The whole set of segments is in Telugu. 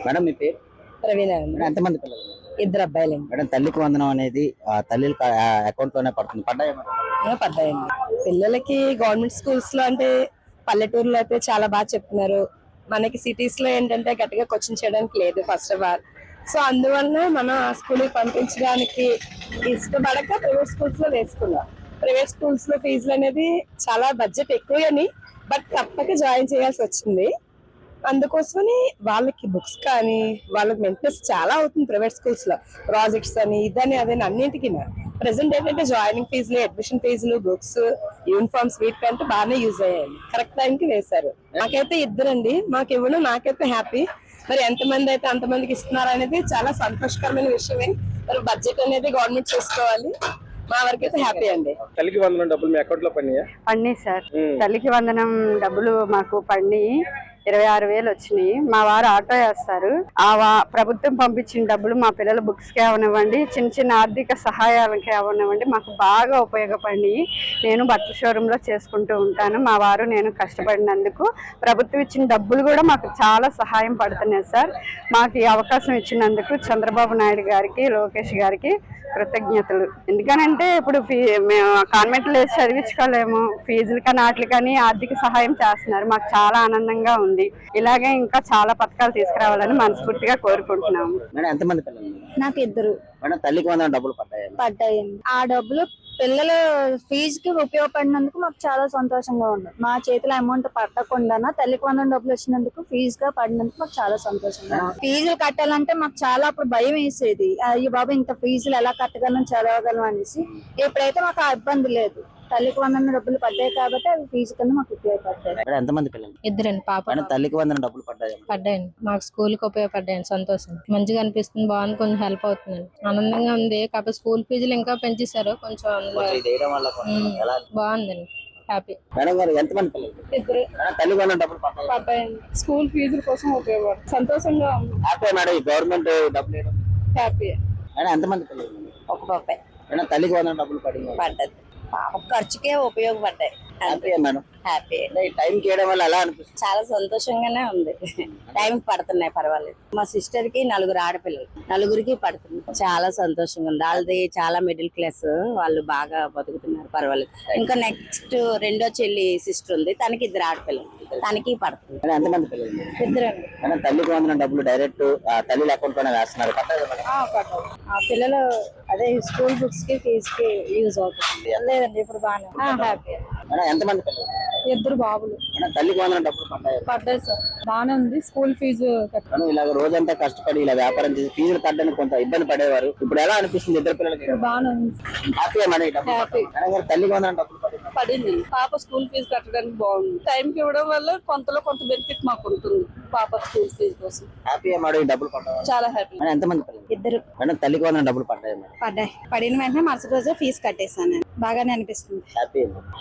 మేడం మీ పేరు? ప్రవీణ. మేడం ఎంతమంది పిల్లలు? ఇద్దరు అబ్బాయిలండి. మేడం తల్లికి వందనం అనేది తల్లి అకౌంట్ లోనే పడుతుంది, పడ్డాయి మేడం? పడ్డాయండి. పిల్లలకి గవర్నమెంట్ స్కూల్స్ లో అంటే పల్లెటూరులో అయితే చాలా బాగా చెప్తున్నారు. మనకి సిటీస్ లో ఏంటంటే గట్టిగా కోచింగ్ చేయడానికి లేదు ఫస్ట్ ఆఫ్ ఆల్. సో అందువల్ల మనం ఆ స్కూల్ కి పంపించడానికి ఇష్టపడక ప్రైవేట్ స్కూల్స్ లో వేసుకున్నాం. ప్రైవేట్ స్కూల్స్ లో ఫీజులు అనేది చాలా బడ్జెట్ ఎక్కువని, బట్ తప్పక జాయిన్ చేయాల్సి వచ్చింది. అందుకోసమని వాళ్ళకి బుక్స్ కానీ వాళ్ళకి మెయింటెనెన్స్ చాలా అవుతుంది ప్రైవేట్ స్కూల్స్ లో. ప్రాజెక్ట్స్ అని ఇదని అదని అన్నింటికి ప్రెసెంట్ ఏంటంటే జాయినింగ్ ఫీజులు, అడ్మిషన్ ఫీజులు, బుక్స్, యూనిఫామ్స్ వీటికంటే బాగానే యూజ్ అయ్యాయి. కరెక్ట్ టైం కి వేశారు. నాకైతే ఇద్దరండి, మాకు ఇవ్వడం నాకైతే హ్యాపీ. మరి ఎంతమంది అయితే అంతమందికి ఇస్తున్నారు అనేది చాలా సంతోషకరమైన విషయమే. మరి బడ్జెట్ అనేది గవర్నమెంట్ చూసుకోవాలి. మా వరకు అయితే హ్యాపీ అండి. తల్లికి వందనం డబ్బులు మీ అకౌంట్ లో పడినాయి సార్. తల్లికి వందనం డబ్బులు మాకు పడినాయి. 26,000 వచ్చినాయి. మా వారు ఆటో వేస్తారు. ప్రభుత్వం పంపించిన డబ్బులు మా పిల్లల బుక్స్ కి అవనివ్వండి, చిన్న చిన్న ఆర్థిక సహాయాలకి అవనివ్వండి, మాకు బాగా ఉపయోగపడినాయి. నేను బట్టల షోరూమ్ లో చేసుకుంటూ ఉంటాను. మా వారు నేను కష్టపడినందుకు ప్రభుత్వం ఇచ్చిన డబ్బులు కూడా మాకు చాలా సహాయం పడుతున్నాయి సార్. మాకు ఈ అవకాశం ఇచ్చినందుకు చంద్రబాబు నాయుడు గారికి, లోకేష్ గారికి కృతజ్ఞతలు. ఎందుకనంటే ఇప్పుడు మేము కాన్వెంట్ లో చదివించుకోలేము, ఫీజులు కానీ వాటికి కానీ ఆర్థిక సహాయం చేస్తున్నారు. మాకు చాలా ఆనందంగా ఉంది. ఇలాగే ఇంకా చాలా పథకాలు తీసుకురావాలని మనస్ఫూర్తిగా కోరుకుంటున్నాము. ఎంతమంది పిల్లలు? నాకు ఇద్దరు. మేడం తల్లికి వందనం డబ్బులు పడ్డాయండి. ఆ డబ్బులు పిల్లల ఫీజుకి ఉపయోగపడినందుకు మాకు చాలా సంతోషంగా ఉంది. మా చేతిలో అమౌంట్ పట్టకుండా తల్లికి వందనం డబ్బులు వచ్చినందుకు ఫీజుగా పడినందుకు మాకు చాలా సంతోషంగా ఉంది. ఫీజులు కట్టాలంటే మాకు చాలా అప్పుడు భయం వేసేది. అయ్యో బాబా ఇంత ఫీజులు ఎలా కట్టగలం, చదవగలం అనేసి. ఇప్పుడైతే మాకు ఆ ఇబ్బంది లేదు. తల్లికి వందనం డబ్బులు పడ్డాయి కాబట్టి అవి ఫీజు కింద మాకు ఉపయోగపడ్డాయి. ఎంతమంది పిల్లలు? ఇద్దరండి. పాప. తల్లికి వందనం డబ్బులు పడ్డాయండి. మాకు స్కూల్ కి ఉపయోగపడ్డాయండి. సంతోషం, మంచిగా అనిపిస్తుంది, బాగుంది, కొంచెం హెల్ప్ అవుతుందండి, ఆనందంగా ఉంది. కాకపోతే స్కూల్ ఫీజులు ఇంకా పెంచేశారు కొంచెం, బాగుందండి, హ్యాపీ. మేడం గారు ఎంతమంది పిల్లలు? ఇద్దరు. తల్లికి వందనం డబ్బులు పడ్డాయండి. స్కూల్ ఫీజుల కోసం ఉపయోగపడుతుంది. సంతోషంగా ఉంది. Happy madam. ఈ గవర్నమెంట్ డబ్బులు హ్యాపీ. మేడం ఎంతమంది పిల్లలు? ఒక పాపాయి. మేడం తల్లికి వందనం డబ్బులు పడ్డది. పాప ఖర్చుకే ఉపయోగపడ్డాయి. Happy madam. హ్యాపీ. టైం చేయడం వల్ల ఎలా అనిపిస్తుంది? చాలా సంతోషంగానే ఉంది. టైం పడుతున్నాయి, పర్వాలేదు. మా సిస్టర్ కి 4 ఆడపిల్లలు, 4కి పడుతుంది. చాలా సంతోషంగా ఉంది. వాళ్ళది చాలా మిడిల్ క్లాస్, వాళ్ళు బాగా బతుకుతున్నారు, పర్వాలేదు. ఇంకా నెక్స్ట్ రెండో చెల్లి సిస్టర్ ఉంది, తనకి 2 ఆడపిల్లలు, తనకి పడుతుంది. ఎంతమంది పిల్లలు? ఇద్దరండి. తల్లికి వందనం డబ్బులు డైరెక్ట్ తల్లి అకౌంట్ లోనే వేస్తున్నారు. ఆ పిల్లలు అదే స్కూల్ బుక్స్ కి ఫీజు కి యూజ్ అవుతుంది. లేదండి ఇప్పుడు బాగా హ్యాపీ. ఎంతమంది పిల్లలు? ఇద్దరు బాబులు. తల్లికి వందనం డబ్బులు పడ్డాయి సార్. బాగానే ఉంది. స్కూల్ ఫీజు ఇలాగ రోజంతా కష్టపడి ఇలా వ్యాపారం చేసి ఫీజులు కట్టడానికి కొంత ఇబ్బంది పడేవారు. ఇప్పుడు ఎలా అనిపిస్తుంది ఇద్దరు పిల్లలకి? బాగానే ఉంది. తల్లికి వందనం డబ్బులు పడింది. పాప స్కూల్ ఫీజు కట్టడానికి బాగుంది. టైం కి ఇవ్వడం వల్ల కొంతలో కొంత బెనిఫిట్ మాకు ఉంటుంది పాప స్కూల్ ఫీజు కోసం. Happy madam. ఈ డబ్బులు పడ్డాయి. చాలా హ్యాపీ. ఎంతమంది పిల్లలు? ఇద్దరు. మేడం తల్లికి వందనం డబ్బులు పడ్డాయి? పడ్డాయి. పడిన వెంటనే మరుసటి రోజే ఫీజు కట్టేసాను. బాగానే అనిపిస్తుంది.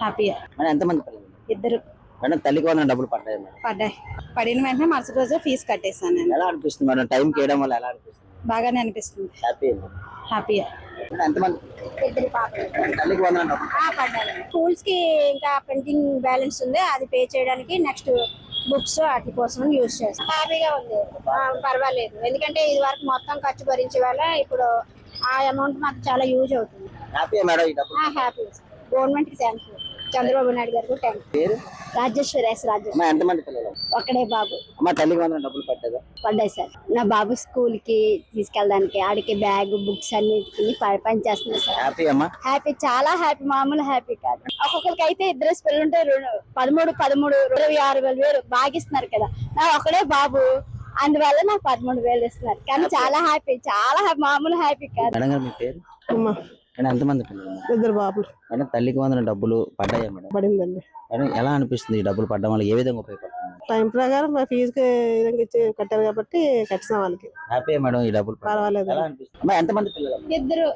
హ్యాపీ. ఎంతమంది పిల్లలు? ఇద్దరు. మేడం తల్లికి వందనం డబ్బులు పడ్డాయి? పడ్డాయి. పడిన వెంటనే మరుసటి రోజే ఫీజు కట్టేసాను. ఎలా అనిపిస్తుంది మేడం టైం చేయడం వల్ల? ఎలా అనిపిస్తుంది? బాగానే అనిపిస్తుంది. హ్యాపీ. ఎంతమంది? ఇద్దరు పాపలు. తల్లికి వందనం డబ్బులు పడ్డాయి. స్కూల్స్ కి ఇంకా ప్రింటింగ్ బ్యాలెన్స్ ఉంది, అది పే చేయడానికి నెక్స్ట్ బుక్స్ వాటి కోసం యూజ్ చేస్తాం. హ్యాపీగా ఉంది, పర్వాలేదు. ఎందుకంటే ఇది వరకు మొత్తం ఖర్చు భరించే వల్ల ఇప్పుడు ఆ అమౌంట్ మాకు చాలా యూజ్ అవుతుంది. Happy madam. ఈ డబ్బులు హ్యాపీ. గవర్నమెంట్ కి థ్యాంక్స్. చంద్రబాబు నాయుడు గారికి థ్యాంక్స్. పేరు? రాజేశ్వరి. ఎంతమంది పిల్లలు? ఒక్కడే బాబు. తల్లికి వందనం డబ్బులు పడ్డాయి సార్. నా బాబు స్కూల్ కి తీసుకెళ్ళడానికి ఆడికి బ్యాగ్, బుక్స్ అన్నిటికి పని చేస్తున్నా సార్. హ్యాపీ అమ్మా. హ్యాపీ, చాలా హ్యాపీ. మామూలు హ్యాపీ కాదు. ఒక్కొక్కరికి అయితే 2 పిల్లలు ఉంటే 13, 26,000 బాగిస్తున్నారు కదా. నా ఒకడే బాబు, అందువల్ల నాకు 13,000 ఇస్తున్నారు. కానీ చాలా హ్యాపీ, చాలా మామూలు హ్యాపీ కాదు. ఎంతమంది పిల్లలు? ఇద్దరు బాబులు. మేడం తల్లికి వందనం డబ్బులు పడ్డాయా మేడం? పడిందండి. మేడం ఎలా అనిపిస్తుంది ఈ డబ్బులు పడడం వల్ల? ఏ విధంగా ఉపయోగపడుతుంది? టైం ప్రకారం మా ఫీజుకి కట్టారు కాబట్టి కట్టిన వాళ్ళకి హ్యాపీ మేడం. ఈ డబ్బులు పర్వాలేదు. ఎలా అనిపిస్తుంది? ఎంతమంది పిల్లలు? ఇద్దరు.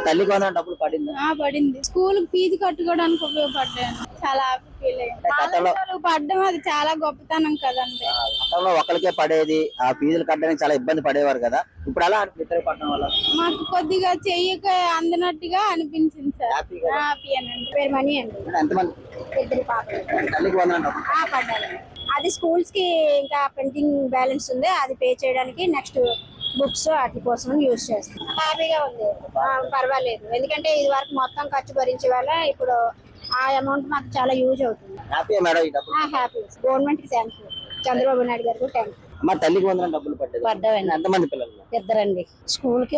తల్లికి వందనం డబ్బులు పడింది? పడింది. స్కూల్ ఫీజు కట్టుకోవడానికి ఉపయోగపడ్డాను. చాలా హ్యాపీ ఫీల్ అయ్యాను. పడ్డం అది చాలా గొప్పతనం కదండి. గతంలో ఒకరికే పడేది, ఆ ఫీజులు కట్టడానికి చాలా ఇబ్బంది పడేవారు కదా. ఇప్పుడు అలా ఇద్దరు పడడం వల్ల మాకు కొద్దిగా చెయ్యక అందినట్టుగా అనిపించింది సార్. హ్యాపీ అనండి. పేరు మనీ అండి. ఎంతమంది? ఇద్దరు పాపలు. తల్లికి వందనం డబ్బులు పడ్డారు. అది స్కూల్స్ కి ఇంకా ప్రింటింగ్ బ్యాలెన్స్ ఉంది, అది పే చేయడానికి నెక్స్ట్ బుక్స్ వాటి కోసం యూజ్ చేస్తాం. హ్యాపీగా ఉంది, పర్వాలేదు. ఎందుకంటే ఇది వరకు మొత్తం ఖర్చు భరించే వల్ల ఇప్పుడు ఆ అమౌంట్ మాకు చాలా యూజ్ అవుతుంది. హ్యాపీ మేడం ఈ డబ్బులు? హ్యాపీ. గవర్నమెంట్ కి థ్యాంక్ యూ, చంద్రబాబు నాయుడు గారికి థ్యాంక్ యూ. అమ్మ తల్లికి వందనం డబ్బులు పడ్డాయండి. ఎంతమంది పిల్లలు? ఇద్దరండి. స్కూల్ కి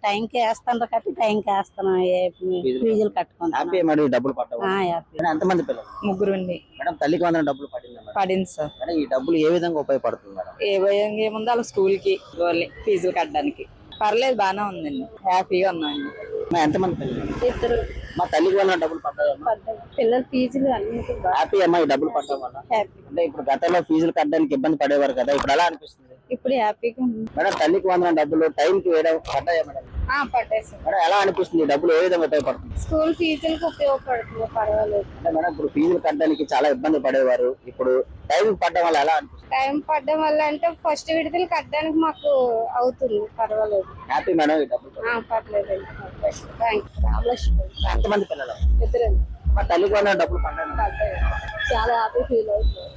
టైంకి వేస్తాను కట్టి టైంకి వేస్తాను, ఫీజులు కట్టుకుంటాను. హ్యాపీ మేడం ఈ డబ్బులు పడ్డాయి. మేడం ఎంతమంది పిల్లలు? ముగ్గురు అండి. మేడం తల్లికి వందనం డబ్బులు పడింది మేడం? పడింది సార్. మేడం ఈ డబ్బులు ఏ విధంగా ఉపయోగపడుతుంది మేడం? ఏ భయం ఏముంది, వాళ్ళ స్కూల్ కి ఫీజులు కట్టడానికి. పర్లేదు, బాగానే ఉందండి, హ్యాపీగా ఉన్నాయండి. ఎంతమంది పిల్లలు? ఇద్దరు. మా తల్లికి వందనం డబ్బులు పడ్డాయమ్మా? పిల్లల ఫీజులు అన్నిటి హ్యాపీ అమ్మా ఈ డబ్బులు పడ్డం వల్ల? హ్యాపీ. అంటే ఇప్పుడు గతంలో ఫీజులు కట్టడానికి ఇబ్బంది పడేవారు కదా, ఇప్పుడు ఎలా అనిపిస్తుంది? ఇప్పుడు హ్యాపీగా ఉంది. మేడం తల్లికి వందనం డబ్బులు టైం కి వేయడం పడ్డాయా మేడం? పడ్డాయి సార్. మేడం ఎలా అనిపిస్తుంది? డబ్బులు ఏ విధంగా ఉపయోగపడుతుంది? స్కూల్ ఫీజులకు ఉపయోగపడుతుంది, పర్వాలేదు. అంటే మేడం ఇప్పుడు ఫీజులు కట్టడానికి చాలా ఇబ్బంది పడేవారు, ఇప్పుడు టైం పడడం వల్ల ఎలా అనిపిస్తుంది? టైం పడ్డం వల్ల అంటే ఫస్ట్ విడతలు కట్టడానికి మాకు అవుతుంది, పర్వాలేదు. హ్యాపీ మేడం ఈ డబ్బులు? పర్లేదు. ఎంతమంది పిల్లలు? ఇద్దరు. మా తల్లికి వందనం డబ్బులు పడ్డాయి. చాలా హ్యాపీ ఫీల్ అవుతుంది.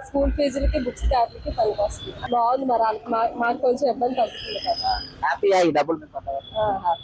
స్కూల్ ఫీజులకి బుక్స్ క్యాప్లకి పనికి వస్తుంది, బాగుంది. మరి మాకు కొంచెం ఇబ్బంది తగ్గుతుంది కదా. హ్యాపీగా ఈ డబ్బులు మీకు పడ్డాయి?